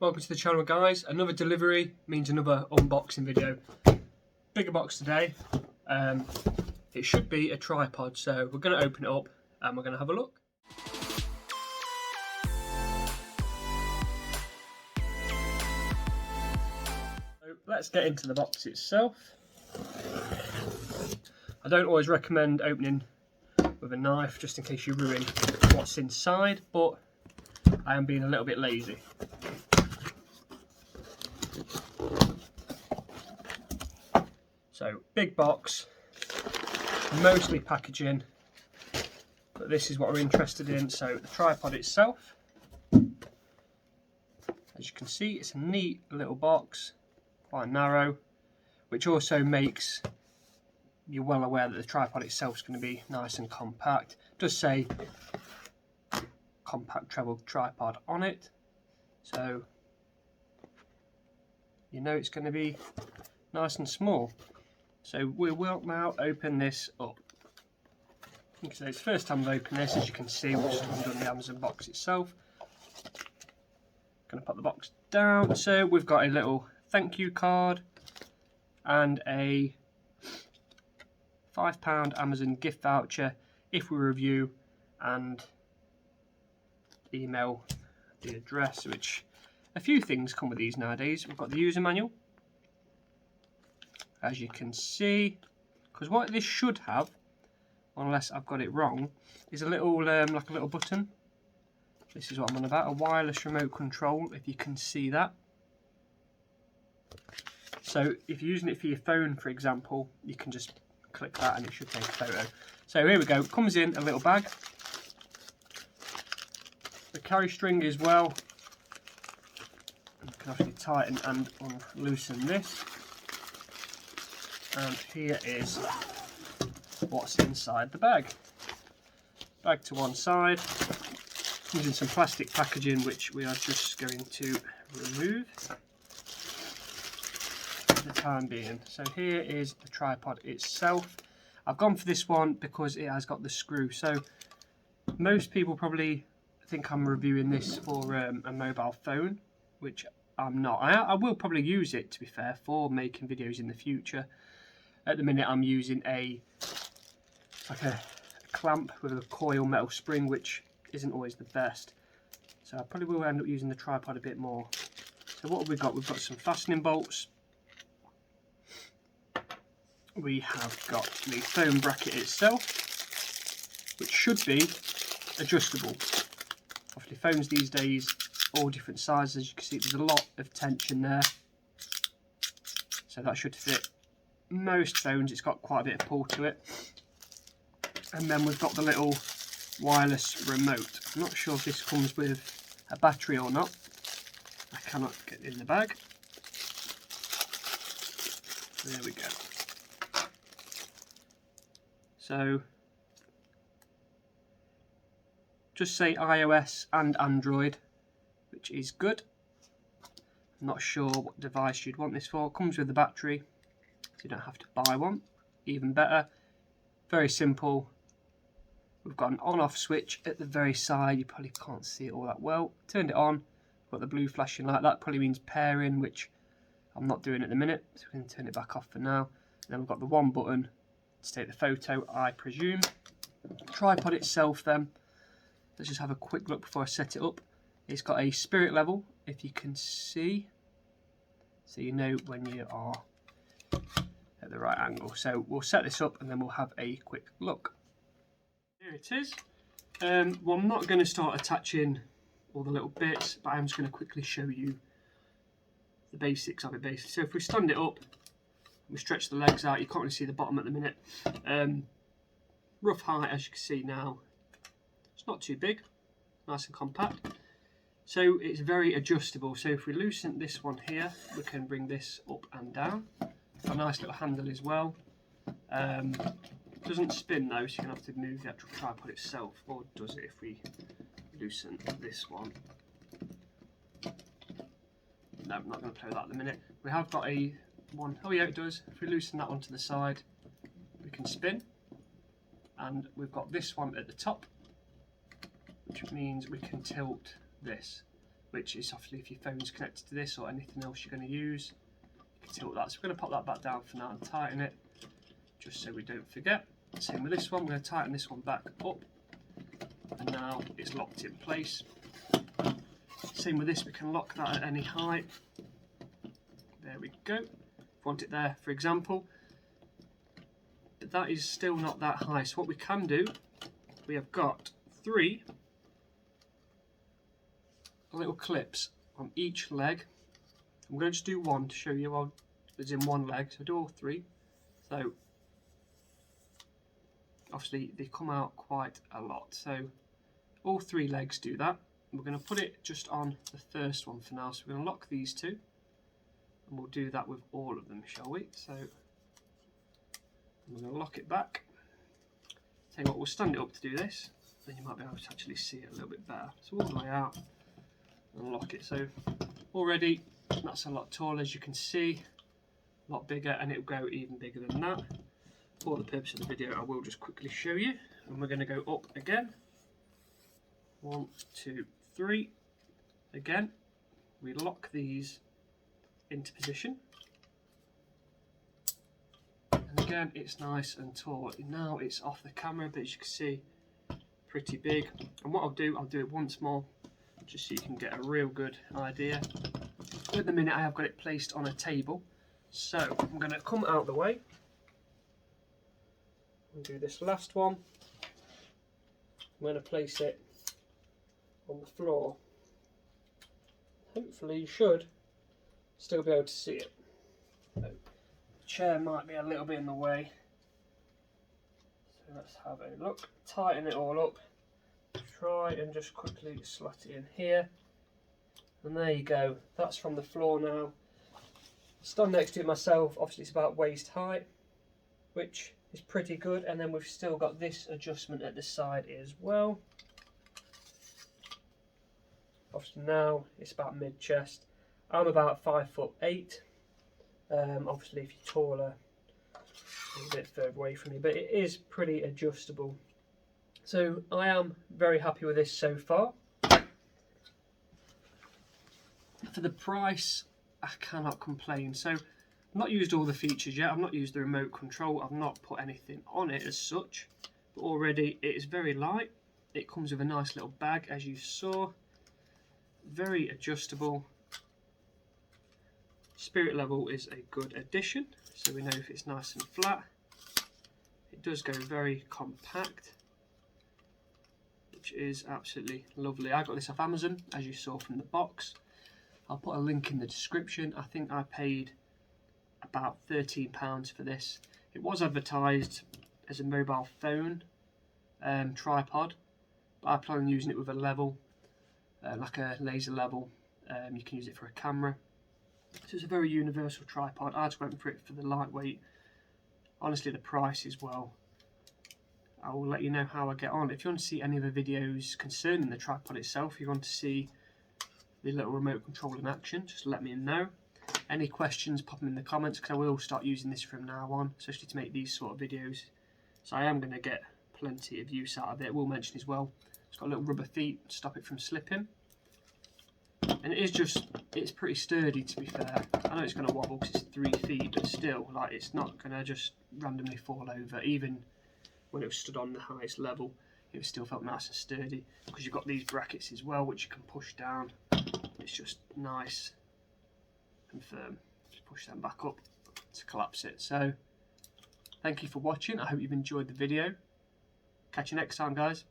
Welcome to the channel, guys. Another delivery means another unboxing video. Bigger box today. It should be a tripod, so we're going to open it up and we're going to have a look. So let's get into the box itself. I don't always recommend opening with a knife just in case you ruin what's inside, but I am being a little bit lazy. So, big box, mostly packaging, but this is what we're interested in. So, the tripod itself, as you can see, it's a neat little box, quite narrow, which also makes you well aware that the tripod itself is going to be nice and compact. It does say compact treble tripod on it, so you know it's going to be nice and small. So we will now open this up. So it's the first time I've opened this. As you can see, we've just undone the Amazon box itself. Going to put the box down. So we've got a little thank you card and a £5 Amazon gift voucher if we review, and email the address, which a few things come with these nowadays. We've got the user manual, as you can see, because what this should have, unless I've got it wrong, is a little like a little button. This is what I'm on about, a wireless remote control, if you can see that. So if you're using it for your phone, for example, you can just click that and it should take a photo. So here we go, it comes in a little bag. The carry string as well. You can actually tighten and loosen this. And here is what's inside the bag. Bag to one side, using some plastic packaging which we are just going to remove for the time being. So here is the tripod itself. I've gone for this one because it has got the screw. So most people probably think I'm reviewing this for a mobile phone, which I'm not. I will probably use it, to be fair, for making videos in the future. At the minute I'm using like a clamp with a coil metal spring, which isn't always the best. So I probably will end up using the tripod a bit more. So what have we got? We've got some fastening bolts. We have got the foam bracket itself, which should be adjustable. Obviously phones these days, all different sizes. As you can see, there's a lot of tension there. So that should fit most phones. It's got quite a bit of pull to it. And then we've got the little wireless remote. I'm not sure if this comes with a battery or not. I cannot get it in the bag. There we go. So just say iOS and Android, which is good. I'm not sure what device you'd want this for. It comes with the battery, so you don't have to buy one. Even better. Very simple. We've got an on-off switch at the very side. You probably can't see it all that well. Turned it on. Got the blue flashing light. That probably means pairing, which I'm not doing at the minute. So we can turn it back off for now. And then we've got the one button to take the photo, I presume. Tripod itself then. Let's just have a quick look before I set it up. It's got a spirit level, if you can see. So you know when you are at the right angle. So we'll set this up and then we'll have a quick look. Here it is. Well, I'm not going to start attaching all the little bits, but I'm just going to quickly show you the basics of it basically. So if we stand it up, we stretch the legs out, you can't really see the bottom at the minute. Rough height, as you can see now, it's not too big, nice and compact. So it's very adjustable. So if we loosen this one here, we can bring this up and down. Got a nice little handle as well. Doesn't spin though, so you're going to have to move the actual tripod itself, or does it if we loosen this one? No, I'm not going to play with that at the minute. We have got a one, oh yeah it does. If we loosen that one to the side, we can spin. And we've got this one at the top, which means we can tilt this. which is obviously if your phone's connected to this or anything else you're going to use. You can tilt that. So we're going to pop that back down for now and tighten it, just so we don't forget. Same with this one, we're going to tighten this one back up, and now it's locked in place. Same with this, we can lock that at any height. There we go. If you want it there, for example. But that is still not that high. So what we can do, we have got 3 little clips on each leg. I'm going to just do one to show you how it's in one leg. So do all 3. So obviously they come out quite a lot. So all 3 legs do that. We're going to put it just on the first one for now. So we're going to lock these 2. And we'll do that with all of them, shall we? So we're going to lock it back. Tell you what, we'll stand it up to do this. Then you might be able to actually see it a little bit better. So all the way out and lock it. So already that's a lot taller, as you can see. A lot bigger, and it'll go even bigger than that. For the purpose of the video, I will just quickly show you. And we're going to go up again. 1, 2, 3. Again, we lock these into position, and again it's nice and tall. Now it's off the camera, but as you can see, pretty big. And what I'll do it once more, just so you can get a real good idea. At the minute I have got it placed on a table, so I'm going to come out of the way and do this last one. I'm going to place it on the floor. Hopefully you should still be able to see it. So, the chair might be a little bit in the way. So let's have a look. Tighten it all up. Try and just quickly slot it in here. And there you go. That's from the floor now. Stand next to it myself. Obviously it's about waist height, which is pretty good. And then we've still got this adjustment at the side as well. Obviously now it's about mid-chest. I'm about 5'8". Obviously if you're taller, a bit further away from me, but it is pretty adjustable. So I am very happy with this so far. For the price, I cannot complain. So I've not used all the features yet. I've not used the remote control. I've not put anything on it as such, but already it is very light. It comes with a nice little bag, as you saw. Very adjustable. Spirit level is a good addition, so we know if it's nice and flat. It does go very compact, which is absolutely lovely. I got this off Amazon, as you saw from the box. I'll put a link in the description. I think I paid about £13 for this. It was advertised as a mobile phone tripod, but I plan on using it with a level, like a laser level. You can use it for a camera. So it's a very universal tripod. I just went for it for the lightweight. Honestly, the price is well. I will let you know how I get on. If you want to see any other videos concerning the tripod itself, if you want to see the little remote control in action, just let me know. Any questions, pop them in the comments, because I will start using this from now on, especially to make these sort of videos. So I am going to get plenty of use out of it. I will mention as well, it's got little rubber feet to stop it from slipping. And it's pretty sturdy, to be fair. I know it's going to wobble because it's 3 feet, but still, like, it's not going to just randomly fall over. Even when it was stood on the highest level, it still felt nice and sturdy, because you've got these brackets as well, which you can push down. It's just nice and firm. Just push them back up to collapse it. So, thank you for watching. I hope you've enjoyed the video. Catch you next time, guys.